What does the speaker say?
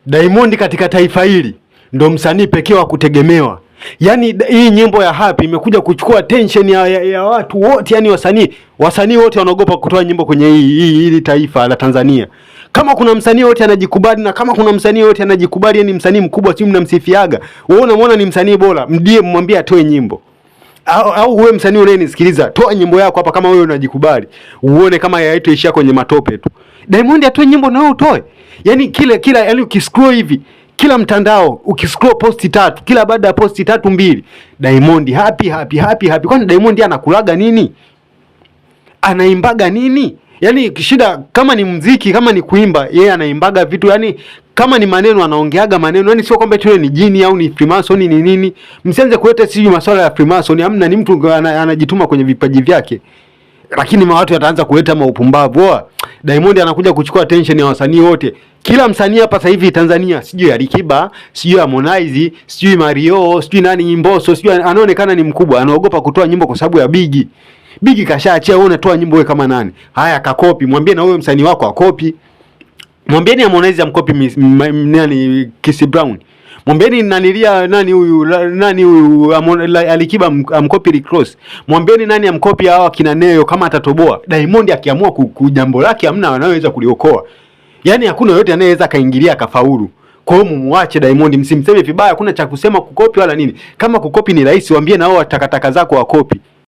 Diamond katika taifa hili ndo msanii pekee wa kutegemewa. Yaani hii nyimbo ya Happy imekuja kuchukua attention ya watu wote, yani wasanii wote wanaogopa kutoa nyimbo kwenye hili taifa la Tanzania. Kama kuna msanii wote anajikubali, na kama kuna msanii wote anajikubali, yani msanii mkubwa, si mnamsifiaga. Wewe unamwona ni msanii bora, mdie mwambie atoe nyimbo. Au wewe msanii unayenisikiliza, toa nyimbo yako hapa kama wewe unajikubali. Uone kama haitoishia kwenye matope tu. Diamond atoe nyimbo na wewe utoe. Yaani yani ukiscroll hivi, kila mtandao ukiscroll posti 3, kila baada ya posti 3 2, Diamond happy. Kwani Diamond anakulaga nini? Anaimbaga nini? Yaani shida kama ni muziki, kama ni kuimba, yeye anaimbaga vitu, yani kama ni maneno anaongeaga maneno. Yaani sio kwamba tu ni jini au ni Freemason ni nini. Msianze kuleta siji masuala ya Freemason, hamna, ni mtu anajituma kwenye vipaji vyake. Lakini watu wataanza kuleta maupumbavu. Diamond anakuja kuchukua attention ya wasanii wote. Kila msanii hapa sasa hivi Tanzania, sijui Alikiba, sijui Harmonize, sijui Mario, sijui nani Mbosso, sijui anaonekana ni mkubwa, anaogopa kutoa nyimbo kwa sababu ya Biggie. Biggie kashaachia, wewe unatoa nyimbo wewe kama nani? Haya, akakopi, mwambie na wewe msanii wako akopi. Mwambieni Harmonize amkopi nani Chris Brown. Mwambieni nani huyu Alikiba amkopi Rick Ross. Mwambieni nani amkopi hao kina Neo kama atatoboa. Diamond akiamua jambo lake hamna anaweza kuliokoa. Yaani hakuna yote anayeweza kaingilia kafaulu. Kwa hiyo muache Diamond, msimseme vibaya, hakuna cha kusema kukopi wala nini. Kama kukopi ni rahisi, waambie na wao takataka zako wakopi.